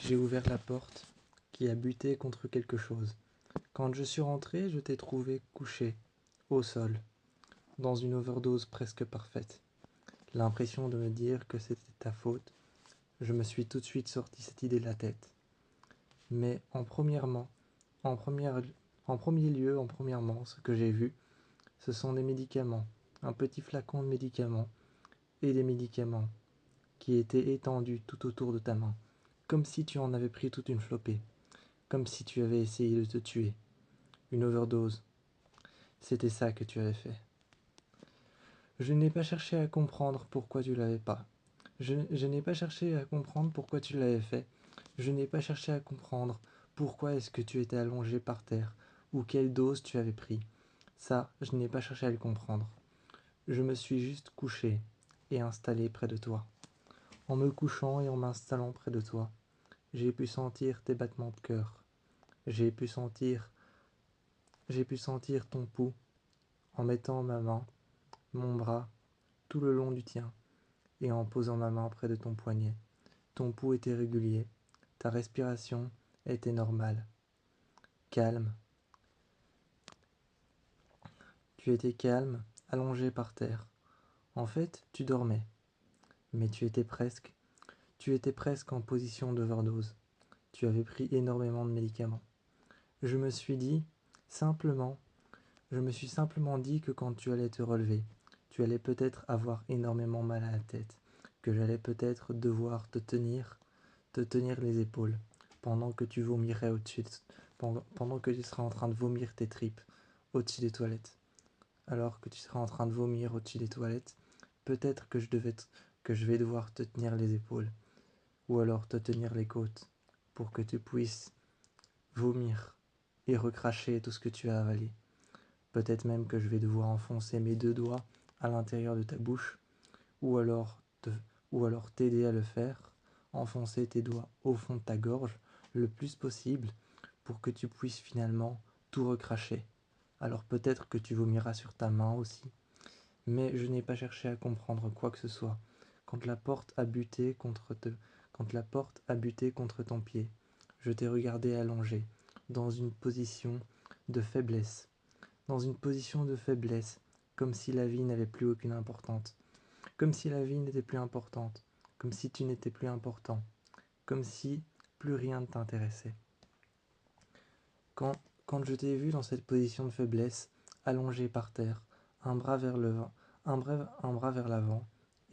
J'ai ouvert la porte qui a buté contre quelque chose. Quand je suis rentré, je t'ai trouvé couché, au sol, dans une overdose presque parfaite. L'impression de me dire que c'était ta faute, je me suis tout de suite sorti cette idée de la tête. Mais en premier lieu, ce que j'ai vu, ce sont des médicaments, un petit flacon de médicaments et des médicaments qui étaient étendus tout autour de ta main, comme si tu en avais pris toute une flopée, comme si tu avais essayé de te tuer. Une overdose. C'était ça que tu avais fait. Je n'ai pas cherché à comprendre pourquoi tu l'avais pas. Je n'ai pas cherché à comprendre pourquoi tu l'avais fait. Je n'ai pas cherché à comprendre pourquoi est-ce que tu étais allongé par terre ou quelle dose tu avais pris. Ça, je n'ai pas cherché à le comprendre. Je me suis juste couché et installé près de toi. En me couchant et en m'installant près de toi, j'ai pu sentir tes battements de cœur. J'ai pu sentir ton pouls en mettant ma main, mon bras, tout le long du tien et en posant ma main près de ton poignet. Ton pouls était régulier, ta respiration était normale, calme. Tu étais calme, allongé par terre. En fait, tu dormais, mais tu étais presque en position d'overdose. Tu avais pris énormément de médicaments. Je me suis simplement dit que quand tu allais te relever, tu allais peut-être avoir énormément mal à la tête, que j'allais peut-être devoir te tenir les épaules, pendant que tu vomirais pendant que tu seras en train de vomir tes tripes au-dessus des toilettes. Alors que tu seras en train de vomir au-dessus des toilettes, peut-être que je vais devoir te tenir les épaules, ou alors te tenir les côtes, pour que tu puisses vomir et recracher tout ce que tu as avalé. Peut-être même que je vais devoir enfoncer mes 2 doigts à l'intérieur de ta bouche, ou alors t'aider à le faire, enfoncer tes doigts au fond de ta gorge le plus possible pour que tu puisses finalement tout recracher. Alors peut-être que tu vomiras sur ta main aussi. Mais je n'ai pas cherché à comprendre quoi que ce soit. Quand la porte a buté contre ton pied, je t'ai regardé allongé, dans une position de faiblesse. Dans une position de faiblesse, comme si la vie n'avait plus aucune importance. Comme si la vie n'était plus importante. Comme si tu n'étais plus important. Comme si plus rien ne t'intéressait. Quand je t'ai vu dans cette position de faiblesse, allongé par terre, un bras vers l'avant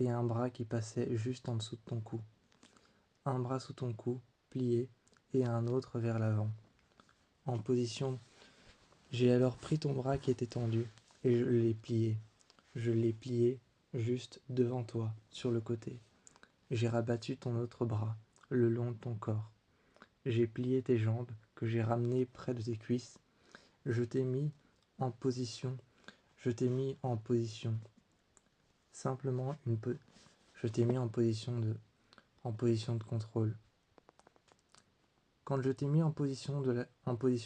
et un bras qui passait juste en dessous de ton cou. Un bras sous ton cou, plié, et un autre vers l'avant. En position, j'ai alors pris ton bras qui était tendu et je l'ai plié. Je l'ai plié juste devant toi, sur le côté. J'ai rabattu ton autre bras, le long de ton corps. J'ai plié tes jambes, que j'ai ramenées près de tes cuisses. Je t'ai mis en position. Simplement je t'ai mis en position de contrôle. Quand je t'ai mis en position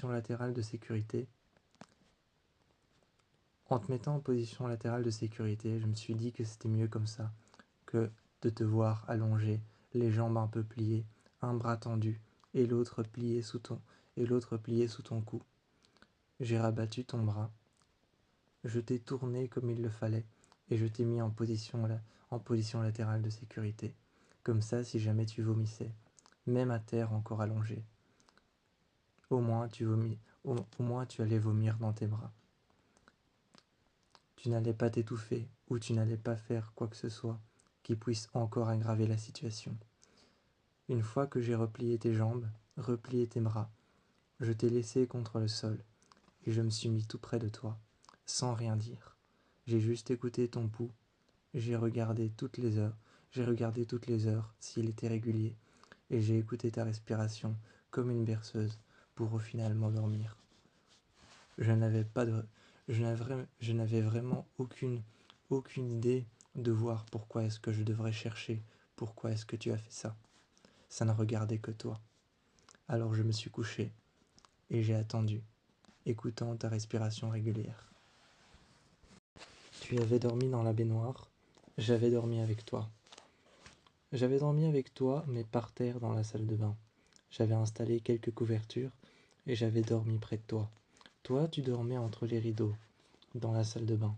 latérale de sécurité, en te mettant en position latérale de sécurité, je me suis dit que c'était mieux comme ça que de te voir allongé, les jambes un peu pliées, un bras tendu et l'autre plié sous ton cou. J'ai rabattu ton bras, je t'ai tourné comme il le fallait et je t'ai mis en position latérale de sécurité. Comme ça, si jamais tu vomissais, même à terre encore allongé, au moins tu allais vomir dans tes bras. Tu n'allais pas t'étouffer ou tu n'allais pas faire quoi que ce soit qui puisse encore aggraver la situation. Une fois que j'ai replié tes jambes, replié tes bras, je t'ai laissé contre le sol et je me suis mis tout près de toi, sans rien dire. J'ai juste écouté ton pouls, j'ai regardé toutes les heures s'il était régulier et j'ai écouté ta respiration comme une berceuse pour au final m'endormir. Je n'avais vraiment aucune idée de voir pourquoi est-ce que je devrais chercher, pourquoi est-ce que tu as fait ça. Ça ne regardait que toi. Alors je me suis couché et j'ai attendu, écoutant ta respiration régulière. Tu avais dormi dans la baignoire, j'avais dormi avec toi. J'avais dormi avec toi, mais par terre dans la salle de bain. J'avais installé quelques couvertures et j'avais dormi près de toi. Toi, tu dormais entre les rideaux, dans la salle de bain.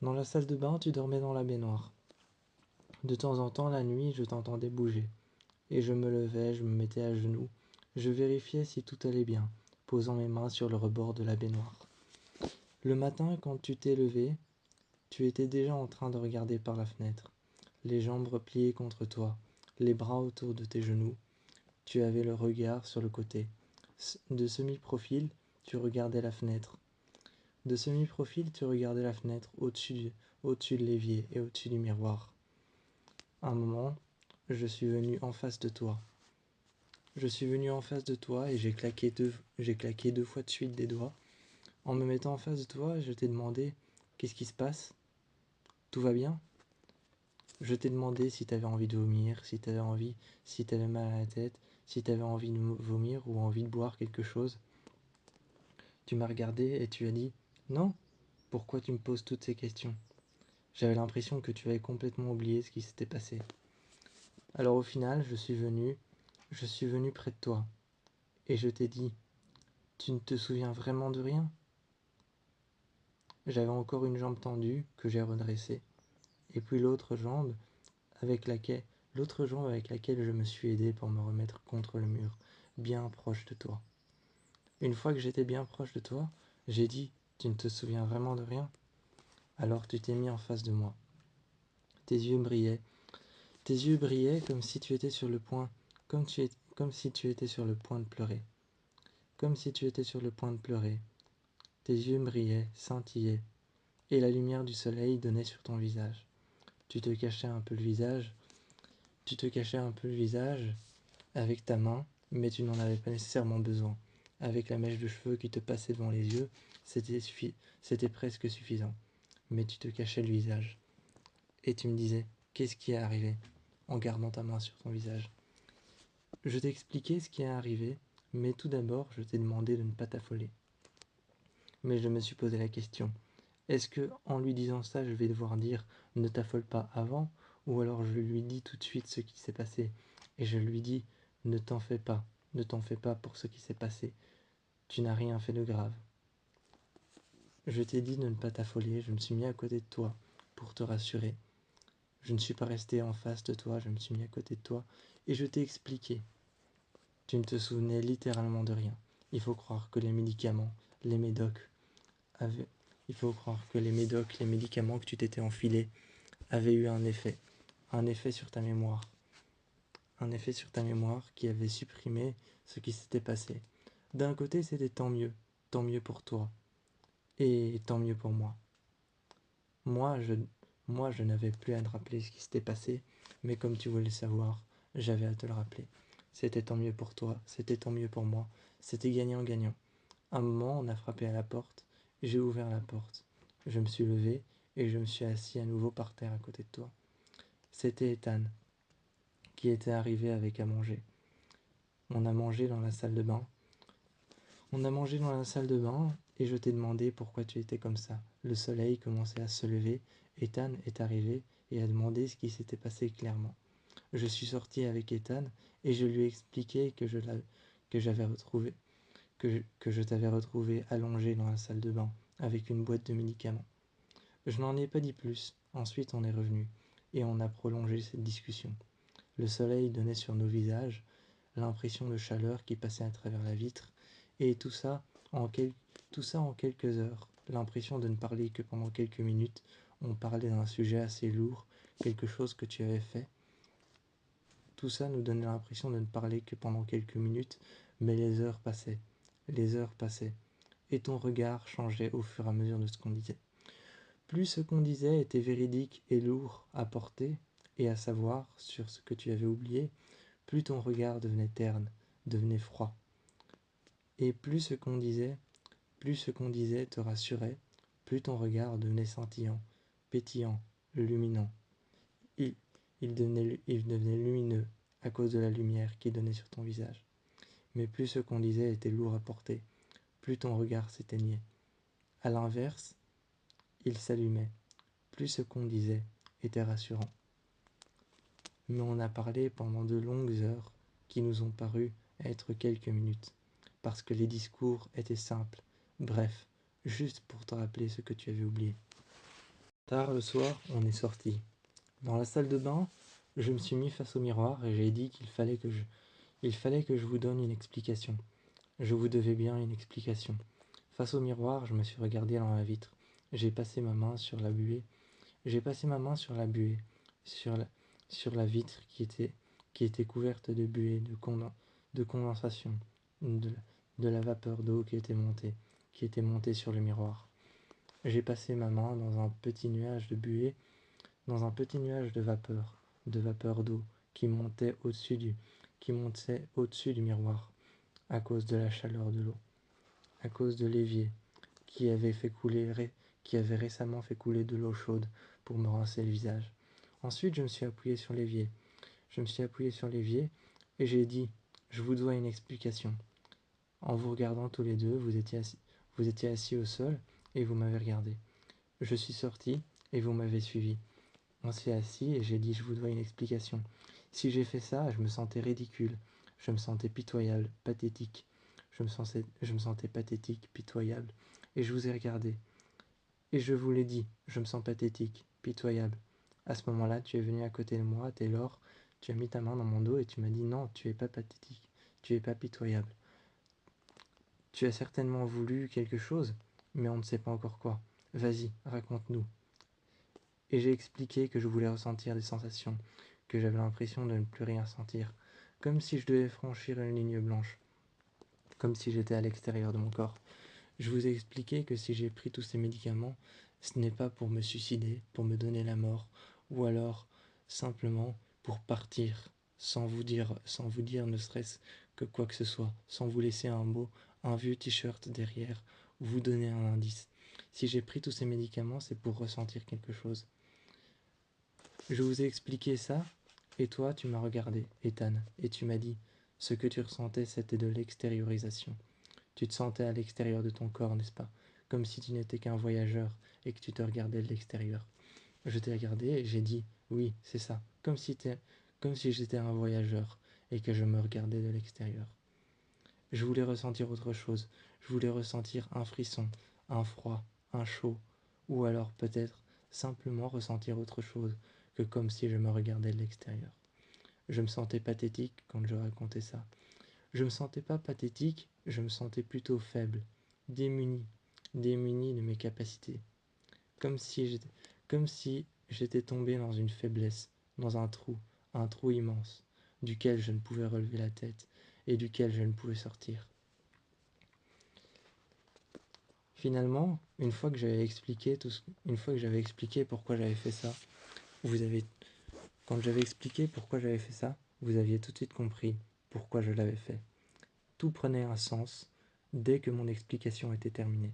Dans la salle de bain, tu dormais dans la baignoire. De temps en temps, la nuit, je t'entendais bouger. Et je me levais, je me mettais à genoux. Je vérifiais si tout allait bien, posant mes mains sur le rebord de la baignoire. Le matin, quand tu t'es levé, tu étais déjà en train de regarder par la fenêtre, les jambes repliées contre toi, les bras autour de tes genoux. Tu avais le regard sur le côté. De semi-profil, tu regardais la fenêtre. De semi-profil, tu regardais la fenêtre au-dessus de l'évier et au-dessus du miroir. Un moment, je suis venu en face de toi. Je suis venu en face de toi et j'ai claqué deux fois de suite des doigts. En me mettant en face de toi, je t'ai demandé qu'est-ce qui se passe? Tout va bien? Je t'ai demandé si t'avais envie de vomir, si t'avais mal à la tête, si t'avais envie de vomir ou envie de boire quelque chose. Tu m'as regardé et tu as dit non. Pourquoi tu me poses toutes ces questions? J'avais l'impression que tu avais complètement oublié ce qui s'était passé. Alors au final, je suis venu près de toi et je t'ai dit tu ne te souviens vraiment de rien? J'avais encore une jambe tendue que j'ai redressée et puis l'autre jambe avec laquelle je me suis aidé pour me remettre contre le mur, bien proche de toi. Une fois que j'étais bien proche de toi, j'ai dit tu ne te souviens vraiment de rien? Alors tu t'es mis en face de moi. Tes yeux brillaient. Tes yeux brillaient comme si tu étais sur le point, comme si tu étais sur le point de pleurer. Comme si tu étais sur le point de pleurer. Tes yeux brillaient, scintillaient, et la lumière du soleil donnait sur ton visage. Tu te cachais un peu le visage, tu te cachais un peu le visage avec ta main, mais tu n'en avais pas nécessairement besoin. Avec la mèche de cheveux qui te passait devant les yeux, c'était presque suffisant. Mais tu te cachais le visage. Et tu me disais, qu'est-ce qui est arrivé? En gardant ta main sur ton visage. Je t'ai expliqué ce qui est arrivé, mais tout d'abord, je t'ai demandé de ne pas t'affoler. Mais je me suis posé la question, est-ce que, en lui disant ça, je vais devoir dire ne t'affole pas avant, ou alors je lui dis tout de suite ce qui s'est passé, et je lui dis ne t'en fais pas, ne t'en fais pas pour ce qui s'est passé, tu n'as rien fait de grave. Je t'ai dit de ne pas t'affoler, je me suis mis à côté de toi pour te rassurer. Je ne suis pas resté en face de toi, je me suis mis à côté de toi, et je t'ai expliqué. Tu ne te souvenais littéralement de rien. Il faut croire que les médicaments, les médocs, avaient... Il faut croire que les médocs, les médicaments que tu t'étais enfilés avaient eu un effet sur ta mémoire. Un effet sur ta mémoire qui avait supprimé ce qui s'était passé. D'un côté, c'était tant mieux pour toi, et tant mieux pour moi. Moi, je n'avais plus à te rappeler ce qui s'était passé, mais comme tu voulais le savoir, j'avais à te le rappeler. C'était tant mieux pour toi, c'était tant mieux pour moi, c'était gagnant-gagnant. Un moment, on a frappé à la porte, j'ai ouvert la porte. Je me suis levé et je me suis assis à nouveau par terre à côté de toi. C'était Ethan, qui était arrivé avec à manger. On a mangé dans la salle de bain. On a mangé dans la salle de bain et je t'ai demandé pourquoi tu étais comme ça. Le soleil commençait à se lever. Ethan est arrivé et a demandé ce qui s'était passé clairement. Je suis sorti avec Ethan et je lui ai expliqué que je t'avais retrouvé allongé dans la salle de bain avec une boîte de médicaments. Je n'en ai pas dit plus. Ensuite, on est revenu et on a prolongé cette discussion. Le soleil donnait sur nos visages, l'impression de chaleur qui passait à travers la vitre, et tout ça en quelques heures. L'impression de ne parler que pendant quelques minutes. On parlait d'un sujet assez lourd, quelque chose que tu avais fait. Tout ça nous donnait l'impression de ne parler que pendant quelques minutes, mais les heures passaient, et ton regard changeait au fur et à mesure de ce qu'on disait. Plus ce qu'on disait était véridique et lourd à porter et à savoir sur ce que tu avais oublié, plus ton regard devenait terne, devenait froid. Et plus ce qu'on disait te rassurait, plus ton regard devenait scintillant, pétillant, luminant. Il, il devenait lumineux à cause de la lumière qui donnait sur ton visage. Mais plus ce qu'on disait était lourd à porter, plus ton regard s'éteignait. À l'inverse, il s'allumait, plus ce qu'on disait était rassurant. Mais on a parlé pendant de longues heures qui nous ont paru être quelques minutes, parce que les discours étaient simples, bref, juste pour te rappeler ce que tu avais oublié. Tard le soir, on est sorti. Dans la salle de bain, je me suis mis face au miroir et j'ai dit qu'il fallait que je vous donne une explication. Je vous devais bien une explication. Face au miroir, je me suis regardé dans la vitre. J'ai passé ma main sur la buée. J'ai passé ma main sur la buée, sur la, sur la vitre qui était couverte de buée, de condensation, de, de la vapeur d'eau qui était montée sur le miroir. J'ai passé ma main dans un petit nuage de buée, dans un petit nuage de vapeur d'eau qui montait au-dessus du miroir, à cause de la chaleur de l'eau, à cause de l'évier qui avait qui avait récemment fait couler de l'eau chaude pour me rincer le visage. Ensuite, je me suis appuyé sur l'évier. Et j'ai dit, je vous dois une explication. En vous regardant tous les deux, vous étiez assis au sol et vous m'avez regardé. Je suis sorti et vous m'avez suivi. On s'est assis et j'ai dit, je vous dois une explication. Si j'ai fait ça, je me sentais ridicule. Je me sentais pitoyable, pathétique. Je me sentais pathétique, pitoyable. Et je vous ai regardé. Et je vous l'ai dit, je me sens pathétique, pitoyable. À ce moment-là, tu es venu à côté de moi, Taylor, tu as mis ta main dans mon dos et tu m'as dit non, tu es pas pathétique, tu es pas pitoyable. Tu as certainement voulu quelque chose, mais on ne sait pas encore quoi. Vas-y, raconte-nous. Et j'ai expliqué que je voulais ressentir des sensations, que j'avais l'impression de ne plus rien sentir, comme si je devais franchir une ligne blanche, comme si j'étais à l'extérieur de mon corps. Je vous ai expliqué que si j'ai pris tous ces médicaments, ce n'est pas pour me suicider, pour me donner la mort, ou alors simplement pour partir, sans vous dire ne serait-ce que quoi que ce soit, sans vous laisser un vieux t-shirt derrière, ou vous donner un indice. Si j'ai pris tous ces médicaments, c'est pour ressentir quelque chose. Je vous ai expliqué ça, et toi, tu m'as regardé, Ethan, et tu m'as dit, ce que tu ressentais, c'était de l'extériorisation. Tu te sentais à l'extérieur de ton corps, n'est-ce pas? Comme si tu n'étais qu'un voyageur et que tu te regardais de l'extérieur. Je t'ai regardé et j'ai dit, oui, c'est ça, comme si j'étais un voyageur et que je me regardais de l'extérieur. Je voulais ressentir autre chose, je voulais ressentir un frisson, un froid, un chaud, ou alors peut-être simplement ressentir autre chose que comme si je me regardais de l'extérieur. Je me sentais pathétique quand je racontais ça. Je me sentais pas pathétique, je me sentais plutôt faible, démuni, démuni de mes capacités. Comme si j'étais, comme si j'étais tombé dans une faiblesse, dans un trou immense, duquel je ne pouvais relever la tête et duquel je ne pouvais sortir. Finalement, une fois que j'avais expliqué pourquoi j'avais fait ça, quand j'avais expliqué pourquoi j'avais fait ça, vous aviez tout de suite compris pourquoi je l'avais fait. Tout prenait un sens dès que mon explication était terminée.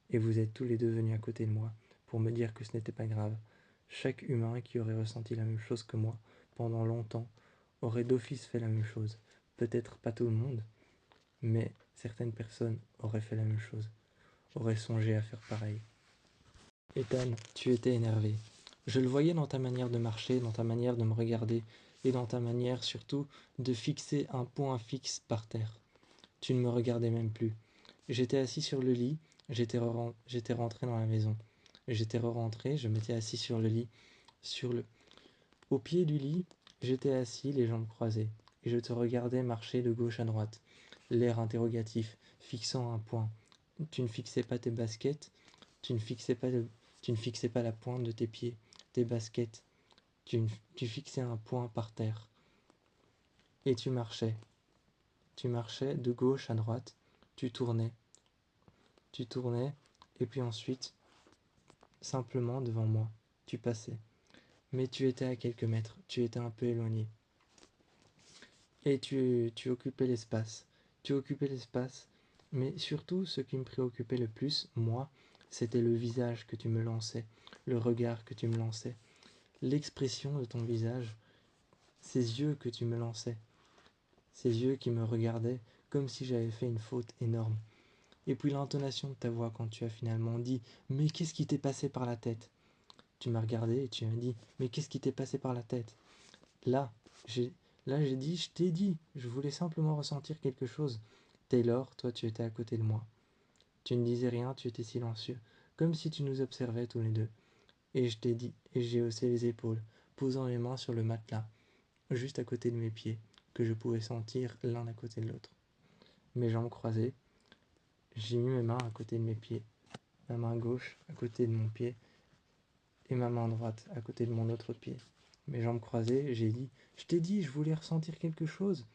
Et vous êtes tous les deux venus à côté de moi pour me dire que ce n'était pas grave. Chaque humain qui aurait ressenti la même chose que moi pendant longtemps aurait d'office fait la même chose. Peut-être pas tout le monde, mais certaines personnes auraient fait la même chose, auraient songé à faire pareil. Ethan, tu étais énervé. Je le voyais dans ta manière de marcher, dans ta manière de me regarder, et dans ta manière surtout de fixer un point fixe par terre. Tu ne me regardais même plus. J'étais assis sur le lit, j'étais rentré dans la maison. J'étais rentré, je m'étais assis sur le lit, au pied du lit, j'étais assis, les jambes croisées, et je te regardais marcher de gauche à droite, l'air interrogatif, fixant un point. Tu ne fixais pas tes baskets, tu ne fixais pas, tu ne fixais pas la pointe de tes pieds, tes baskets, tu fixais un point par terre. Et tu marchais de gauche à droite, tu tournais, et puis ensuite, simplement devant moi, tu passais. Mais tu étais à quelques mètres, tu étais un peu éloigné. Et tu occupais l'espace. Tu occupais l'espace, mais surtout, ce qui me préoccupait le plus, moi, c'était le visage que tu me lançais, le regard que tu me lançais, l'expression de ton visage, ces yeux que tu me lançais, ces yeux qui me regardaient comme si j'avais fait une faute énorme. Et puis l'intonation de ta voix quand tu as finalement dit « Mais qu'est-ce qui t'est passé par la tête ?» Tu m'as regardé et tu m'as dit « Mais qu'est-ce qui t'est passé par la tête ?» Là, Là, j'ai dit, je t'ai dit, je voulais simplement ressentir quelque chose. Taylor, toi, tu étais à côté de moi. Tu ne disais rien, tu étais silencieux, comme si tu nous observais tous les deux. Et je t'ai dit, et j'ai haussé les épaules, posant les mains sur le matelas, juste à côté de mes pieds, que je pouvais sentir l'un à côté de l'autre. Mes jambes croisées, j'ai mis mes mains à côté de mes pieds, ma main gauche à côté de mon pied, et ma main droite à côté de mon autre pied. Mes jambes croisées, j'ai dit, je t'ai dit, je voulais ressentir quelque chose.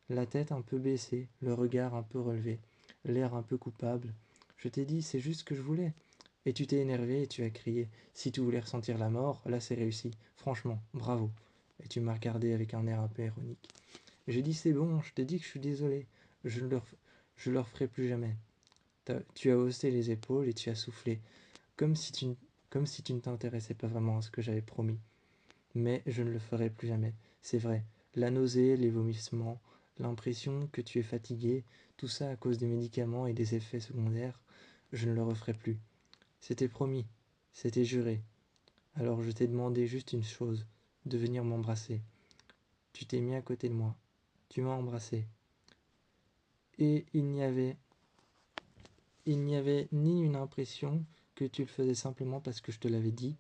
La tête un peu baissée, le regard un peu relevé, l'air un peu coupable. Je t'ai dit, c'est juste ce que je voulais. Et tu t'es énervé et tu as crié, si tu voulais ressentir la mort, là c'est réussi. Franchement, bravo. Et tu m'as regardé avec un air un peu ironique. J'ai dit, c'est bon, je t'ai dit que je suis désolé. Je le referai plus jamais. Tu as haussé les épaules et tu as soufflé, comme si tu, comme si tu ne t'intéressais pas vraiment à ce que j'avais promis. Mais je ne le ferai plus jamais, c'est vrai. La nausée, les vomissements, l'impression que tu es fatigué, tout ça à cause des médicaments et des effets secondaires, je ne le referai plus. C'était promis, c'était juré. Alors je t'ai demandé juste une chose, de venir m'embrasser. Tu t'es mis à côté de moi, tu m'as embrassé. Et il n'y avait ni une impression que tu le faisais simplement parce que je te l'avais dit,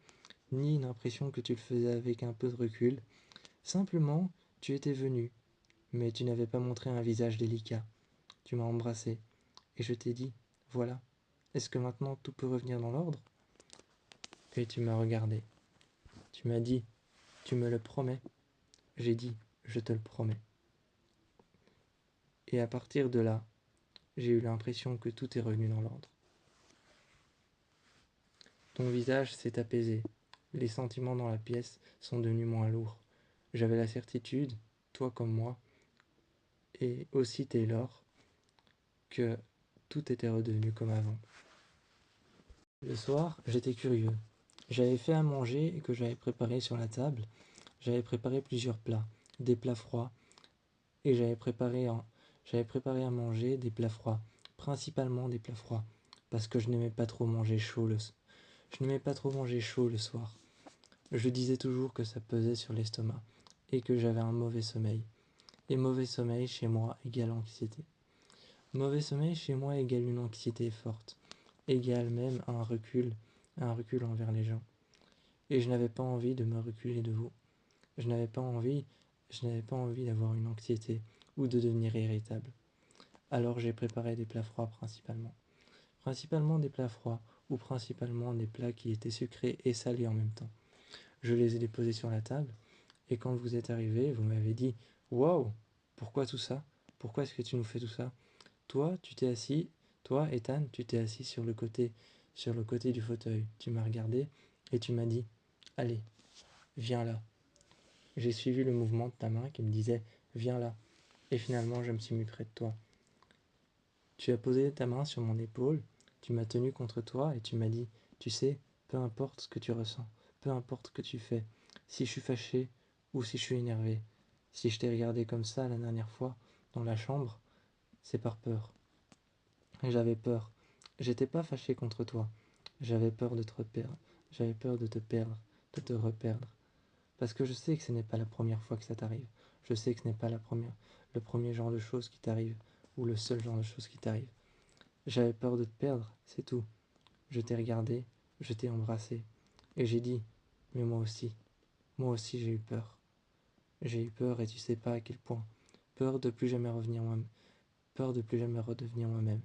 ni une impression que tu le faisais avec un peu de recul. Simplement, tu étais venu, mais tu n'avais pas montré un visage délicat. Tu m'as embrassé, et je t'ai dit, voilà, est-ce que maintenant tout peut revenir dans l'ordre? Et tu m'as regardé. Tu m'as dit, tu me le promets? J'ai dit, je te le promets. Et à partir de là, j'ai eu l'impression que tout est revenu dans l'ordre. Ton visage s'est apaisé. Les sentiments dans la pièce sont devenus moins lourds. J'avais la certitude, toi comme moi, et aussi Taylor, que tout était redevenu comme avant. Le soir, j'étais curieux. J'avais fait à manger et que j'avais préparé sur la table. J'avais préparé plusieurs plats, des plats froids, et j'avais préparé à manger des plats froids, principalement des plats froids, parce que je n'aimais pas trop manger chaud je n'aimais pas trop manger chaud le soir. Je disais toujours que ça pesait sur l'estomac et que j'avais un mauvais sommeil. Et mauvais sommeil chez moi égale anxiété. Mauvais sommeil chez moi égale une anxiété forte, égale même un recul envers les gens. Et je n'avais pas envie de me reculer de vous. Je n'avais pas envie, je n'avais pas envie d'avoir une anxiété ou de devenir irritable. Alors j'ai préparé des plats froids principalement. Principalement des plats froids ou principalement des plats qui étaient sucrés et salés en même temps. Je les ai déposés sur la table et quand vous êtes arrivé, vous m'avez dit waouh, pourquoi tout ça? Pourquoi est-ce que tu nous fais tout ça? Toi, tu t'es assis, toi, Ethan, tu t'es assis sur le côté du fauteuil. Tu m'as regardé et tu m'as dit allez, viens là. J'ai suivi le mouvement de ta main qui me disait viens là. Et finalement, je me suis mis près de toi. Tu as posé ta main sur mon épaule, tu m'as tenu contre toi et tu m'as dit tu sais, peu importe ce que tu ressens, peu importe ce que tu fais, si je suis fâché ou si je suis énervé, si je t'ai regardé comme ça la dernière fois dans la chambre, c'est par peur. Et j'avais peur. J'étais pas fâché contre toi. J'avais peur de te perdre. J'avais peur de te perdre, de te reperdre. Parce que je sais que ce n'est pas la première fois que ça t'arrive. Je sais que ce n'est pas le premier genre de choses qui t'arrive, ou le seul genre de choses qui t'arrive. J'avais peur de te perdre, c'est tout. Je t'ai regardé, je t'ai embrassé, et j'ai dit, mais moi aussi j'ai eu peur. J'ai eu peur et tu sais pas à quel point. Peur de plus jamais revenir moi-même. Peur de plus jamais redevenir moi-même.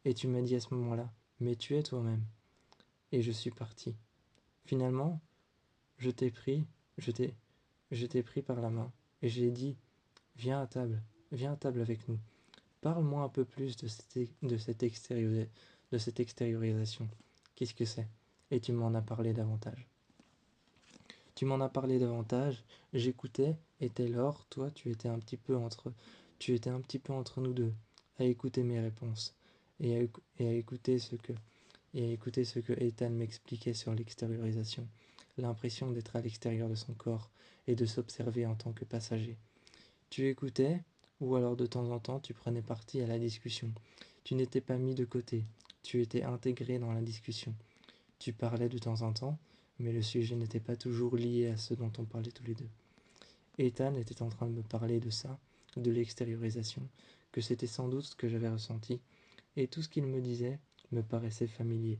Et tu m'as dit à ce moment-là, mais tu es toi-même. Et je suis parti. Finalement, je t'ai pris, je t'ai, je t'ai pris par la main, et j'ai dit, viens à table avec nous. Parle-moi un peu plus de cette extériorisation. Qu'est-ce que c'est? Et tu m'en as parlé davantage. Tu m'en as parlé davantage, j'écoutais, et Taylor, toi, tu étais un petit peu entre nous deux, à écouter mes réponses, et à écouter ce que Ethan m'expliquait sur l'extériorisation, l'impression d'être à l'extérieur de son corps, et de s'observer en tant que passager. Tu écoutais, ou alors de temps en temps tu prenais parti à la discussion. Tu n'étais pas mis de côté, tu étais intégré dans la discussion. Tu parlais de temps en temps, mais le sujet n'était pas toujours lié à ce dont on parlait tous les deux. Ethan était en train de me parler de ça, de l'extériorisation, que c'était sans doute ce que j'avais ressenti, et tout ce qu'il me disait me paraissait familier.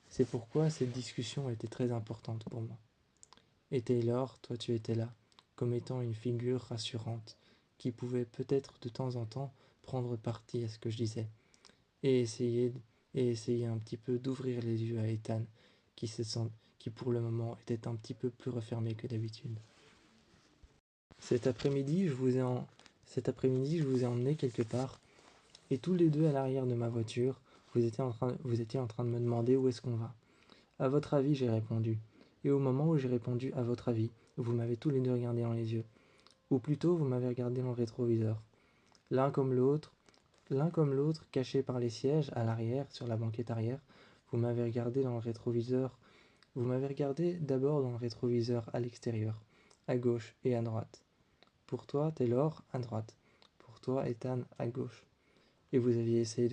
C'est pourquoi cette discussion était très importante pour moi. Et Taylor, toi tu étais là, comme étant une figure rassurante, qui pouvait peut-être de temps en temps prendre parti à ce que je disais, et essayer un petit peu d'ouvrir les yeux à Ethan, qui pour le moment était un petit peu plus refermé que d'habitude. Cet après-midi, cet après-midi, je vous ai emmené quelque part, et tous les deux à l'arrière de ma voiture, vous étiez en train de me demander où est-ce qu'on va. À votre avis, j'ai répondu. Et au moment où j'ai répondu à votre avis, vous m'avez tous les deux regardé dans les yeux. Ou plutôt, vous m'avez regardé dans le rétroviseur. L'un comme l'autre, cachés par les sièges, à l'arrière, sur la banquette arrière, vous m'avez regardé dans le rétroviseur. Vous m'avez regardé d'abord dans le rétroviseur à l'extérieur, à gauche et à droite. Pour toi, Taylor, à droite. Pour toi, Ethan, à gauche. Et vous avez essayé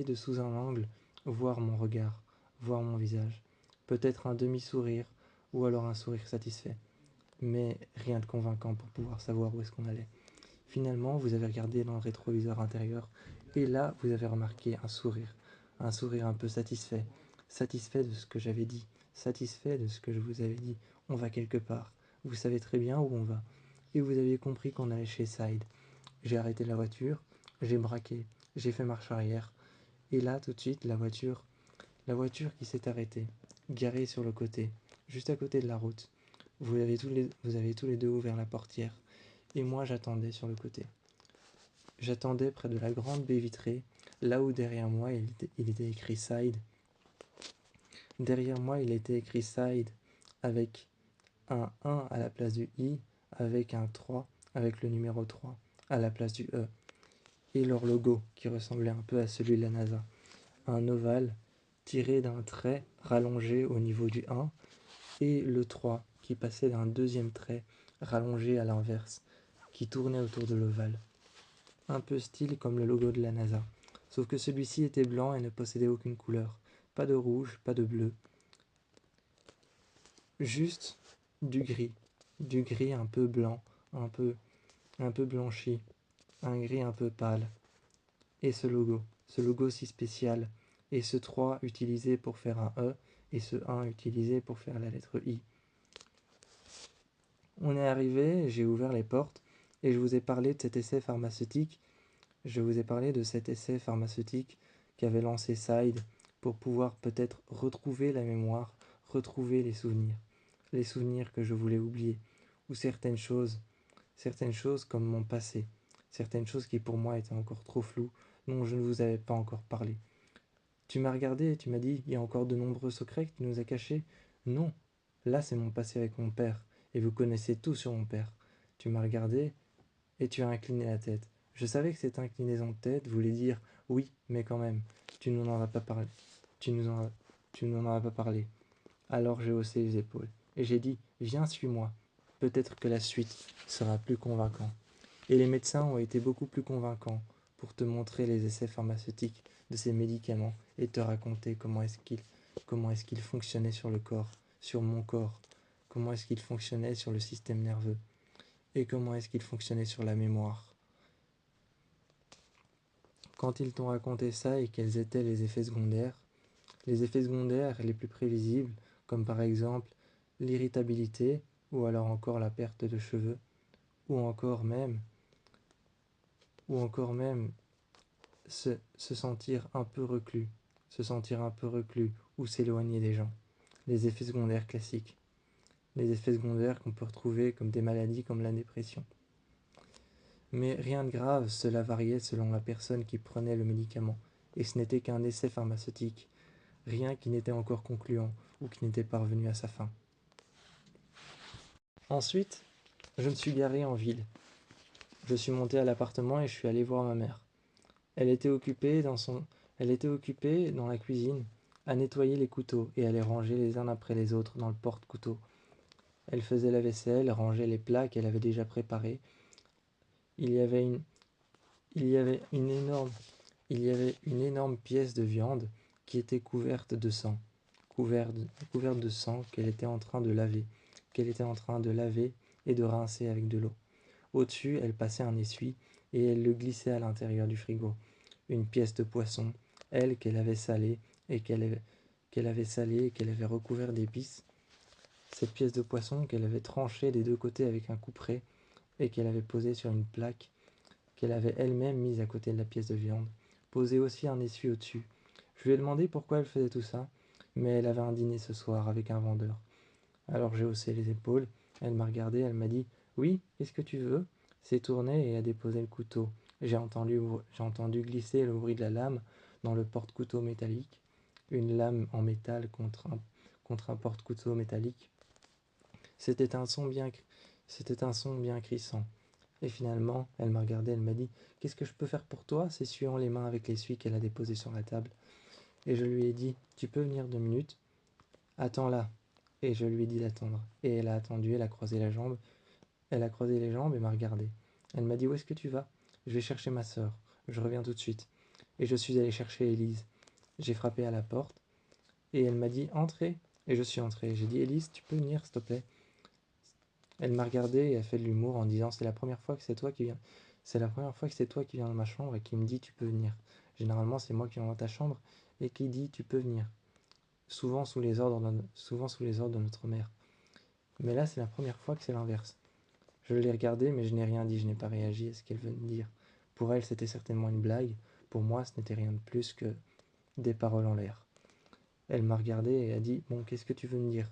de sous un angle voir mon regard, voir mon visage. Peut-être un demi-sourire, ou alors un sourire satisfait. Mais rien de convaincant pour pouvoir savoir où est-ce qu'on allait. Finalement, vous avez regardé dans le rétroviseur intérieur, et là, vous avez remarqué un sourire un peu satisfait, satisfait de ce que j'avais dit, satisfait de ce que je vous avais dit. On va quelque part, vous savez très bien où on va. Et vous aviez compris qu'on allait chez Side. J'ai arrêté la voiture, j'ai braqué, j'ai fait marche arrière, et là, tout de suite, la voiture qui s'est arrêtée, garée sur le côté, juste à côté de la route. Vous avez tous les deux ouvert la portière, et moi j'attendais sur le côté. J'attendais près de la grande baie vitrée, là où derrière moi il était écrit Side. Derrière moi il était écrit Side avec un 1 à la place du I, avec un 3, avec le numéro 3 à la place du E. Et leur logo qui ressemblait un peu à celui de la NASA. Un ovale tiré d'un trait rallongé au niveau du 1 et le 3 qui passait d'un deuxième trait rallongé à l'inverse, qui tournait autour de l'ovale. Un peu style comme le logo de la NASA, sauf que celui-ci était blanc et ne possédait aucune couleur. Pas de rouge, pas de bleu. Juste du gris un peu blanc, un peu blanchi, un gris un peu pâle. Et ce logo si spécial, et ce 3 utilisé pour faire un E, et ce 1 utilisé pour faire la lettre I. On est arrivé, j'ai ouvert les portes, et je vous ai parlé de cet essai pharmaceutique. Je vous ai parlé de cet essai pharmaceutique qu'avait lancé Side pour pouvoir peut-être retrouver la mémoire, retrouver les souvenirs que je voulais oublier, ou certaines choses comme mon passé, certaines choses qui pour moi étaient encore trop floues, dont je ne vous avais pas encore parlé. Tu m'as regardé et tu m'as dit, il y a encore de nombreux secrets que tu nous as cachés. Non, là c'est mon passé avec mon père, et vous connaissez tout sur mon père. Tu m'as regardé et tu as incliné la tête. Je savais que cette inclinaison de tête voulait dire oui, mais quand même, tu nous en as pas parlé. Tu nous en as pas parlé. Alors j'ai haussé les épaules et j'ai dit viens, suis-moi. Peut-être que la suite sera plus convaincante. Et les médecins ont été beaucoup plus convaincants pour te montrer les essais pharmaceutiques de ces médicaments et te raconter comment est-ce qu'ils fonctionnaient sur le corps, sur mon corps, comment est-ce qu'ils fonctionnaient sur le système nerveux et comment est-ce qu'ils fonctionnaient sur la mémoire. Quand ils t'ont raconté ça et quels étaient les effets secondaires les plus prévisibles, comme par exemple l'irritabilité ou alors encore la perte de cheveux, ou encore même se sentir un peu reclus, ou s'éloigner des gens. Les effets secondaires classiques. Les effets secondaires qu'on peut retrouver comme des maladies comme la dépression. Mais rien de grave, cela variait selon la personne qui prenait le médicament, et ce n'était qu'un essai pharmaceutique, rien qui n'était encore concluant ou qui n'était parvenu à sa fin. Ensuite, je me suis garé en ville. Je suis monté à l'appartement et je suis allé voir ma mère. Elle était occupée dans la cuisine à nettoyer les couteaux et à les ranger les uns après les autres dans le porte-couteau. Elle faisait la vaisselle, rangeait les plats qu'elle avait déjà préparés. Il y avait une énorme pièce de viande qui était couverte de sang qu'elle était en train de laver qu'elle était en train de laver et de rincer avec de l'eau. Au-dessus, elle passait un essuie et elle le glissait à l'intérieur du frigo. Une pièce de poisson, elle, qu'elle avait salée et qu'elle avait recouvert d'épices. Cette pièce de poisson qu'elle avait tranchée des deux côtés avec un couperet et qu'elle avait posée sur une plaque qu'elle avait elle-même mise à côté de la pièce de viande. Posait aussi un essuie au-dessus. Je lui ai demandé pourquoi elle faisait tout ça, mais elle avait un dîner ce soir avec un vendeur. Alors j'ai haussé les épaules, elle m'a regardé, elle m'a dit « Oui, qu'est-ce que tu veux ?» S'est tournée et a déposé le couteau. J'ai entendu glisser le bruit de la lame dans le porte-couteau métallique, une lame en métal contre un porte-couteau métallique. C'était un son bien crissant. Et finalement, elle m'a regardé, elle m'a dit « Qu'est-ce que je peux faire pour toi ?» s'essuyant les mains avec l'essuie qu'elle a déposé sur la table. Et je lui ai dit « Tu peux venir 2 minutes ?»« Attends là. » Et je lui ai dit d'attendre. Et elle a attendu, elle a croisé les jambes et m'a regardé. Elle m'a dit « Où est-ce que tu vas ?»« Je vais chercher ma sœur. Je reviens tout de suite. » Et je suis allé chercher Élise. J'ai frappé à la porte et elle m'a dit « Entrez ?» Et je suis entré. J'ai dit « Élise, tu peux venir, s'il te plaît ?» Elle m'a regardé et a fait de l'humour en disant « C'est la première fois que c'est toi qui viens. C'est la première fois que c'est toi qui viens dans ma chambre et qui me dit tu peux venir. Généralement, c'est moi qui viens dans ta chambre et qui dit tu peux venir. Souvent sous les ordres de notre mère. Mais là, c'est la première fois que c'est l'inverse. » Je l'ai regardée, mais je n'ai rien dit, je n'ai pas réagi à ce qu'elle venait de dire. Pour elle, c'était certainement une blague. Pour moi, ce n'était rien de plus que des paroles en l'air. Elle m'a regardé et a dit « Bon, qu'est-ce que tu veux me dire ?»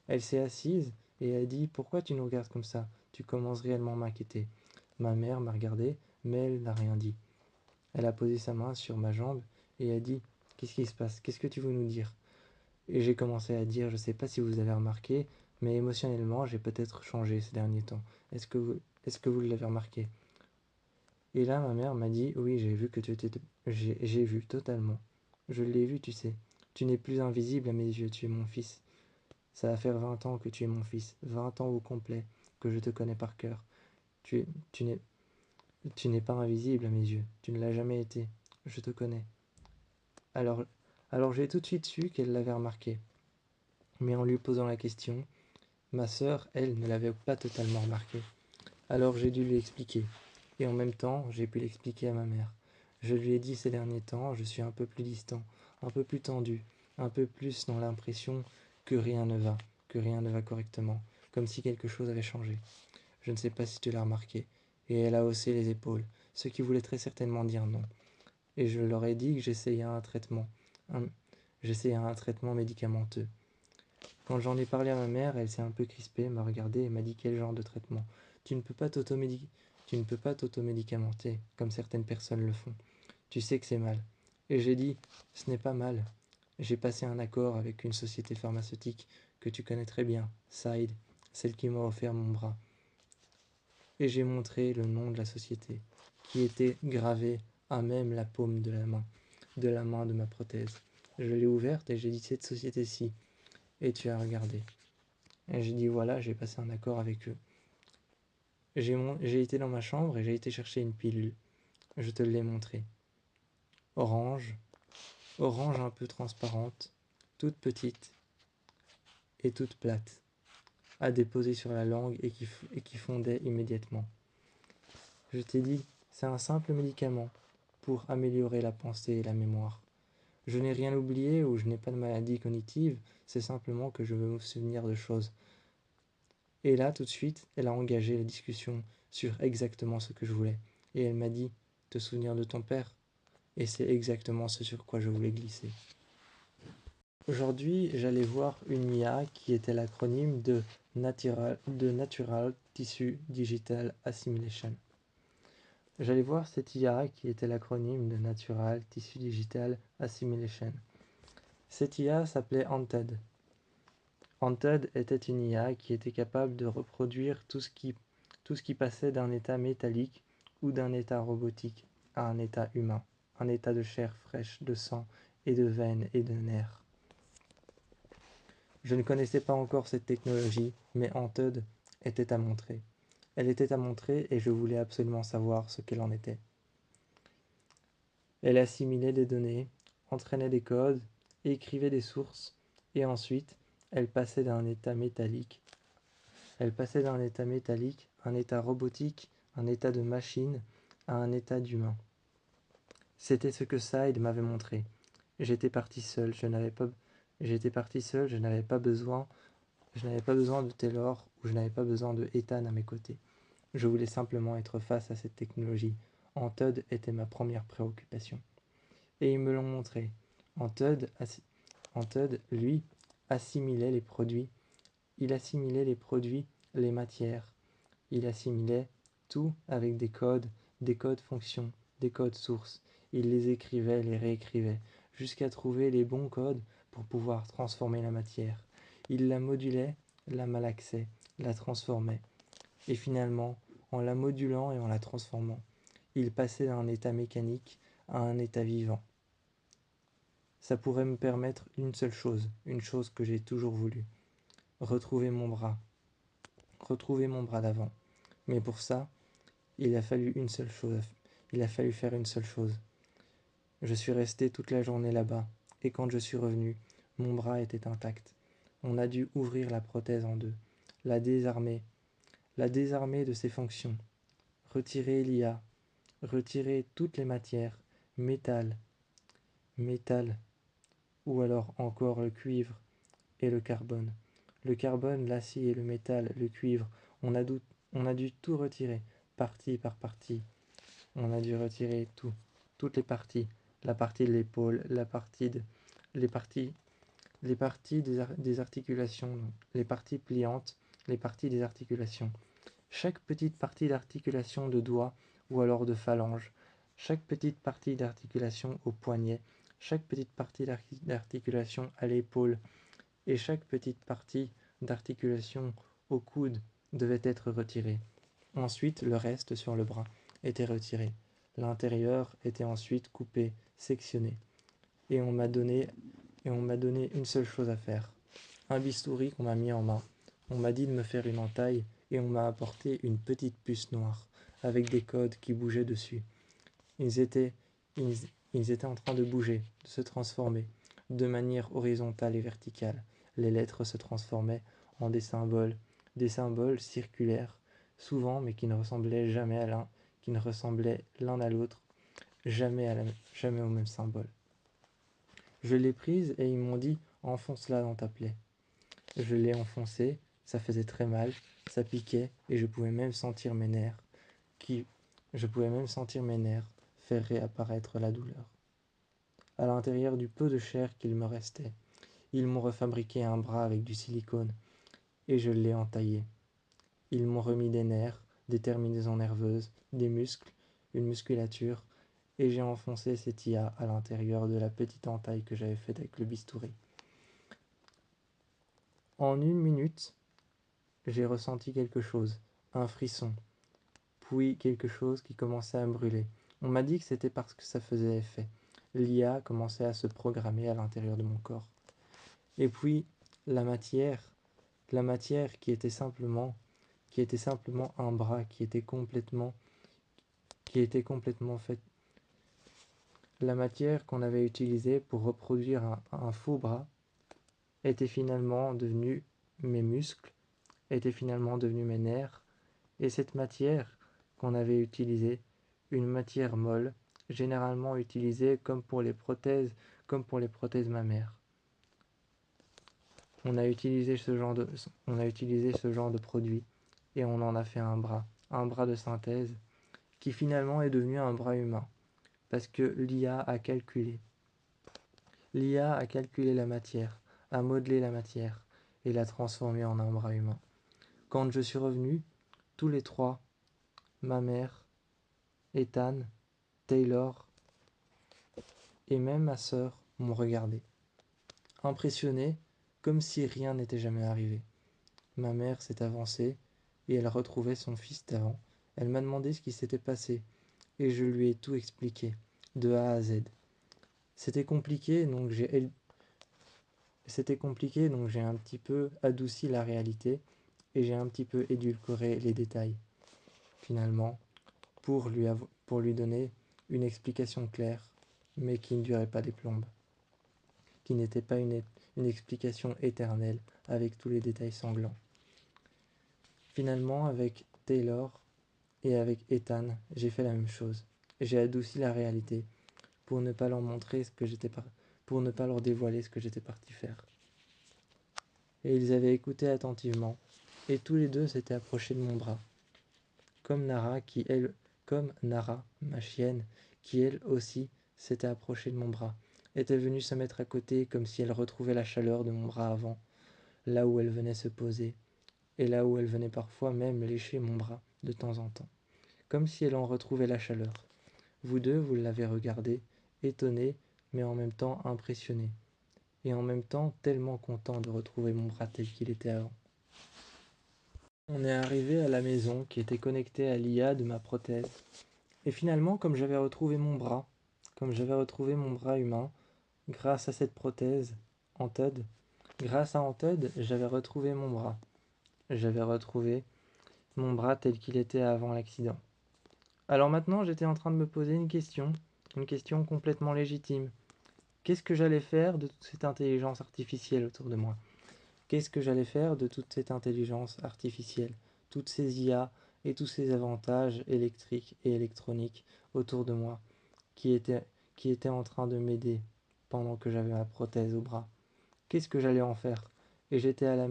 Elle s'est assise et a dit « Pourquoi tu nous regardes comme ça? Tu commences réellement à m'inquiéter. » Ma mère m'a regardé, mais elle n'a rien dit. Elle a posé sa main sur ma jambe et a dit « Qu'est-ce qui se passe? Qu'est-ce que tu veux nous dire ?» Et j'ai commencé à dire « Je ne sais pas si vous avez remarqué, mais émotionnellement, j'ai peut-être changé ces derniers temps. Est-ce que vous l'avez remarqué ?» Et là, ma mère m'a dit « Oui, j'ai vu que tu étais... J'ai vu, totalement. Je l'ai vu, tu sais. Tu n'es plus invisible à mes yeux, tu es mon fils. Ça va faire 20 ans que tu es mon fils, 20 ans au complet, que je te connais par cœur. Tu, tu n'es pas invisible à mes yeux, tu ne l'as jamais été, je te connais. » Alors, alors j'ai tout de suite su qu'elle l'avait remarqué. Mais en lui posant la question, ma sœur, elle, ne l'avait pas totalement remarqué. Alors j'ai dû lui expliquer. Et en même temps, j'ai pu l'expliquer à ma mère. Je lui ai dit ces derniers temps, je suis un peu plus distant, un peu plus tendu, un peu plus dans l'impression que rien ne va correctement, comme si quelque chose avait changé. Je ne sais pas si tu l'as remarqué. Et elle a haussé les épaules, ce qui voulait très certainement dire non. Et je leur ai dit que j'essayais un traitement médicamenteux. Quand j'en ai parlé à ma mère, elle s'est un peu crispée, m'a regardé et m'a dit quel genre de traitement. Tu ne peux pas t'automédicamenter, comme certaines personnes le font. Tu sais que c'est mal. Et j'ai dit, ce n'est pas mal. J'ai passé un accord avec une société pharmaceutique que tu connais très bien, Side, celle qui m'a offert mon bras. Et j'ai montré le nom de la société, qui était gravé à même la paume de la main de ma prothèse. Je l'ai ouverte et j'ai dit cette société-ci. Et tu as regardé. Et j'ai dit voilà, j'ai passé un accord avec eux. J'ai été dans ma chambre et j'ai été chercher une pilule. Je te l'ai montrée. Orange, orange un peu transparente, toute petite et toute plate, à déposer sur la langue et qui fondait immédiatement. Je t'ai dit, c'est un simple médicament pour améliorer la pensée et la mémoire. Je n'ai rien oublié ou je n'ai pas de maladie cognitive, c'est simplement que je veux me souvenir de choses. Et là, tout de suite, elle a engagé la discussion sur exactement ce que je voulais. Et elle m'a dit, te souvenir de ton père. Et c'est exactement ce sur quoi je voulais glisser. Aujourd'hui, j'allais voir une IA qui était l'acronyme de Natural Tissue Digital Assimilation. J'allais voir cette IA qui était l'acronyme de Natural Tissue Digital Assimilation. Cette IA s'appelait Anted. Anted était une IA qui était capable de reproduire tout ce qui passait d'un état métallique ou d'un état robotique à un état humain, un état de chair fraîche, de sang et de veines et de nerfs. Je ne connaissais pas encore cette technologie, mais Anted était à montrer. Elle était à montrer et je voulais absolument savoir ce qu'elle en était. Elle assimilait des données, entraînait des codes, écrivait des sources, et ensuite, elle passait d'un état métallique Elle passait d'un état métallique, un état robotique, un état de machine, à un état d'humain. C'était ce que Side m'avait montré. J'étais parti seul, je n'avais pas besoin de Taylor ou je n'avais pas besoin de Ethan à mes côtés. Je voulais simplement être face à cette technologie. Antodd était ma première préoccupation. Et ils me l'ont montré. Antodd, lui, assimilait les produits. Il assimilait les produits, les matières. Il assimilait tout avec des codes fonctions, des codes sources. Il les écrivait, les réécrivait, jusqu'à trouver les bons codes pour pouvoir transformer la matière. Il la modulait, la malaxait, la transformait. Et finalement, en la modulant et en la transformant, il passait d'un état mécanique à un état vivant. Ça pourrait me permettre une seule chose, une chose que j'ai toujours voulu. Retrouver mon bras d'avant. Mais pour ça, il a fallu faire une seule chose. Je suis resté toute la journée là-bas, et quand je suis revenu, mon bras était intact. On a dû ouvrir la prothèse en deux, la désarmer de ses fonctions, retirer l'IA, retirer toutes les matières, métal, ou alors encore le cuivre et le carbone. Le carbone, l'acier et le métal, le cuivre, on a dû tout retirer, partie par partie. On a dû retirer toutes les parties. La partie de l'épaule, les parties des articulations, les parties pliantes, les parties des articulations. Chaque petite partie d'articulation de doigt ou alors de phalange, chaque petite partie d'articulation au poignet, chaque petite partie d'articulation à l'épaule et chaque petite partie d'articulation au coude devait être retirée. Ensuite, le reste sur le bras était retiré. L'intérieur était ensuite coupé, sectionné. Et on m'a donné une seule chose à faire. Un bistouri qu'on m'a mis en main. On m'a dit de me faire une entaille et on m'a apporté une petite puce noire avec des codes qui bougeaient dessus. Ils étaient en train de bouger, de se transformer, de manière horizontale et verticale. Les lettres se transformaient en des symboles circulaires, souvent, mais qui ne ressemblaient l'un à l'autre, jamais au même symbole. Je l'ai prise et ils m'ont dit « enfonce-la dans ta plaie ». Je l'ai enfoncée, ça faisait très mal, ça piquait et je pouvais même sentir mes nerfs faire réapparaître la douleur. À l'intérieur du peu de chair qu'il me restait, ils m'ont refabriqué un bras avec du silicone et je l'ai entaillé. Ils m'ont remis des nerfs, des terminaisons nerveuses, des muscles, une musculature, et j'ai enfoncé cette IA à l'intérieur de la petite entaille que j'avais faite avec le bistouri. En 1 minute, j'ai ressenti quelque chose, un frisson, puis quelque chose qui commençait à me brûler. On m'a dit que c'était parce que ça faisait effet. L'IA commençait à se programmer à l'intérieur de mon corps. Et puis, la matière qui était simplement un bras qui était complètement faite. La matière qu'on avait utilisée pour reproduire un faux bras était finalement devenue mes muscles, était finalement devenue mes nerfs, et cette matière qu'on avait utilisée, une matière molle, généralement utilisée comme pour les prothèses mammaires. On a utilisé ce genre de produit et on en a fait un bras de synthèse qui finalement est devenu un bras humain parce que l'IA a calculé. L'IA a calculé la matière, a modelé la matière et l'a transformée en un bras humain. Quand je suis revenu, tous les trois, ma mère, Ethan, Taylor et même ma sœur m'ont regardé, impressionné comme si rien n'était jamais arrivé. Ma mère s'est avancée et elle retrouvait son fils d'avant. Elle m'a demandé ce qui s'était passé et je lui ai tout expliqué, de A à Z. C'était compliqué, donc j'ai un petit peu adouci la réalité et j'ai un petit peu édulcoré les détails, finalement, pour lui donner une explication claire, mais qui ne durait pas des plombes, qui n'était pas une explication éternelle avec tous les détails sanglants. Finalement, avec Taylor et avec Ethan, j'ai fait la même chose. J'ai adouci la réalité pour ne pas leur montrer pour ne pas leur dévoiler ce que j'étais parti faire. Et ils avaient écouté attentivement, et tous les deux s'étaient approchés de mon bras, comme Nara, ma chienne, qui elle aussi s'était approchée de mon bras, était venue se mettre à côté comme si elle retrouvait la chaleur de mon bras avant, là où elle venait se poser, et là où elle venait parfois même lécher mon bras de temps en temps, comme si elle en retrouvait la chaleur. Vous deux, vous l'avez regardé, étonné, mais en même temps impressionné, et en même temps tellement content de retrouver mon bras tel qu'il était avant. On est arrivé à la maison qui était connectée à l'IA de ma prothèse. Et finalement, comme j'avais retrouvé mon bras humain, grâce à cette prothèse, Antud, grâce à Antud, j'avais retrouvé mon bras. J'avais retrouvé mon bras tel qu'il était avant l'accident. Alors maintenant, j'étais en train de me poser une question complètement légitime. Qu'est-ce que j'allais faire de toute cette intelligence artificielle autour de moi? Qu'est-ce que j'allais faire de toute cette intelligence artificielle, toutes ces IA et tous ces avantages électriques et électroniques autour de moi qui étaient en train de m'aider pendant que j'avais ma prothèse au bras? Qu'est-ce que j'allais en faire? Et j'étais à la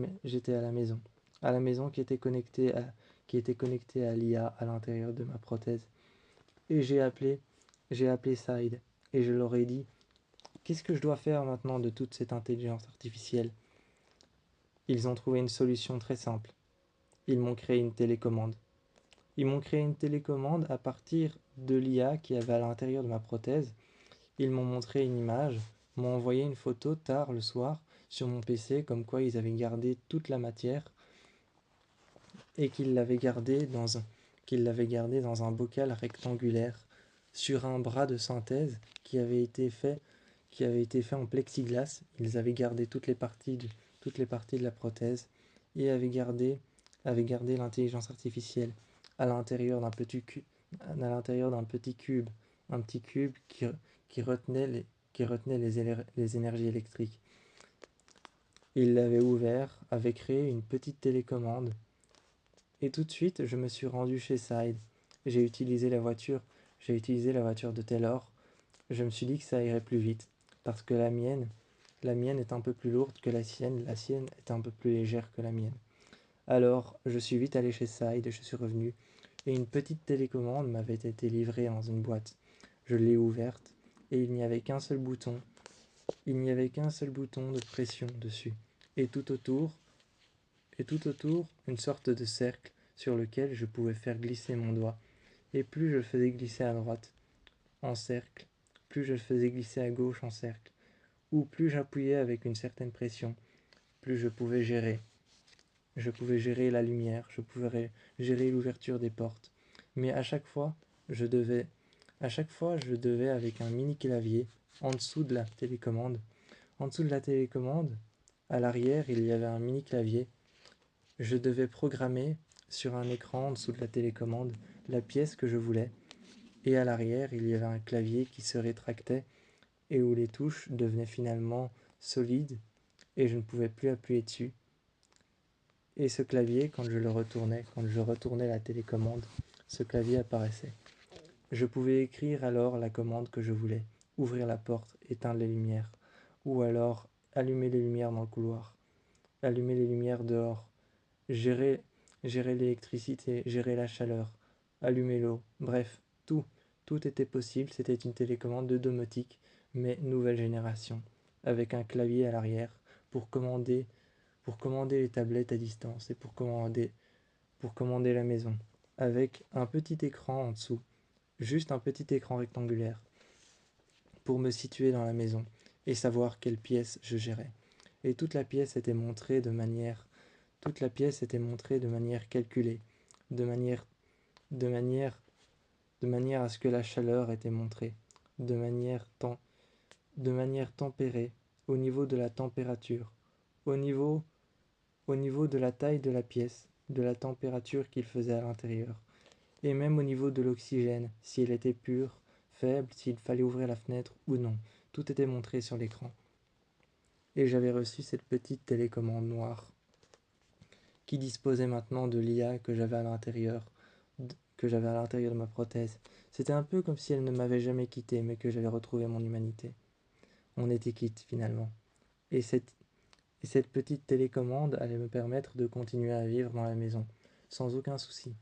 maison qui était connectée à l'IA à l'intérieur de ma prothèse. Et j'ai appelé Saïd et je leur ai dit, qu'est-ce que je dois faire maintenant de toute cette intelligence artificielle? Ils ont trouvé une solution très simple. Ils m'ont créé une télécommande. Ils m'ont créé une télécommande à partir de l'IA qui avait à l'intérieur de ma prothèse. Ils m'ont montré une image, m'ont envoyé une photo tard le soir sur mon PC comme quoi ils avaient gardé toute la matière et qu'ils l'avaient gardée dans un bocal rectangulaire sur un bras de synthèse qui avait été fait en plexiglas. Ils avaient gardé toutes les parties de la prothèse et avaient gardé l'intelligence artificielle à l'intérieur d'un petit cube, un petit cube qui retenait les énergies électriques. Ils l'avaient ouvert, avaient créé une petite télécommande et tout de suite je me suis rendu chez Side. J'ai utilisé la voiture de Taylor. Je me suis dit que ça irait plus vite, parce que la mienne est un peu plus lourde que la sienne est un peu plus légère que la mienne. Alors, je suis vite allé chez Side, je suis revenu, et une petite télécommande m'avait été livrée dans une boîte. Je l'ai ouverte, et il n'y avait qu'un seul bouton de pression dessus, et tout autour, une sorte de cercle sur lequel je pouvais faire glisser mon doigt, et plus je le faisais glisser à droite, en cercle, plus je le faisais glisser à gauche en cercle, ou plus j'appuyais avec une certaine pression, plus je pouvais gérer. Je pouvais gérer la lumière, je pouvais gérer l'ouverture des portes. Mais à chaque fois, je devais avec un mini clavier en dessous de la télécommande. En dessous de la télécommande, à l'arrière, il y avait un mini clavier. Je devais programmer sur un écran en dessous de la télécommande la pièce que je voulais. Et à l'arrière, il y avait un clavier qui se rétractait et où les touches devenaient finalement solides et je ne pouvais plus appuyer dessus. Et ce clavier, quand je retournais la télécommande, ce clavier apparaissait. Je pouvais écrire alors la commande que je voulais, ouvrir la porte, éteindre les lumières, ou alors allumer les lumières dans le couloir, allumer les lumières dehors, gérer, gérer l'électricité, gérer la chaleur, allumer l'eau, bref, tout était possible. C'était une télécommande de domotique, mais nouvelle génération, avec un clavier à l'arrière pour commander les tablettes à distance et pour commander la maison, avec un petit écran en dessous, juste un petit écran rectangulaire, pour me situer dans la maison et savoir quelle pièce je gérais. Et toute la pièce était montrée de manière calculée, de manière, de manière, de manière à ce que la chaleur était montrée, de manière tempérée, au niveau de la température, au niveau au niveau de la taille de la pièce, de la température qu'il faisait à l'intérieur, et même au niveau de l'oxygène, si elle était pure, faible, s'il fallait ouvrir la fenêtre ou non. Tout était montré sur l'écran. Et j'avais reçu cette petite télécommande noire qui disposait maintenant de l'IA que j'avais à l'intérieur, de ma prothèse. C'était un peu comme si elle ne m'avait jamais quitté, mais que j'avais retrouvé mon humanité. On était quitte finalement. Et cette petite télécommande allait me permettre de continuer à vivre dans la maison, sans aucun souci.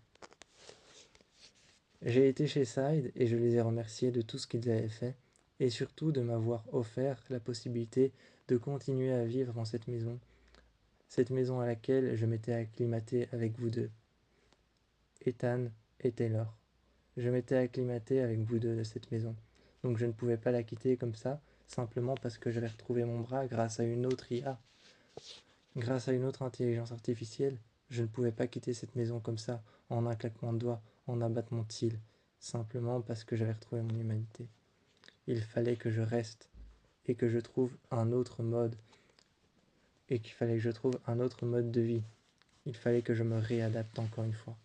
J'ai été chez Side et je les ai remerciés de tout ce qu'ils avaient fait, et surtout de m'avoir offert la possibilité de continuer à vivre dans cette maison à laquelle je m'étais acclimaté avec vous deux, Ethan et Taylor. Je m'étais acclimaté avec vous deux de cette maison, donc je ne pouvais pas la quitter comme ça, simplement parce que j'avais retrouvé mon bras grâce à une autre IA. Grâce à une autre intelligence artificielle, je ne pouvais pas quitter cette maison comme ça, en un claquement de doigts, en un battement de cils, simplement parce que j'avais retrouvé mon humanité. Il fallait que je reste, et que je trouve un autre mode, et qu'il fallait que je trouve un autre mode de vie. Il fallait que je me réadapte encore une fois.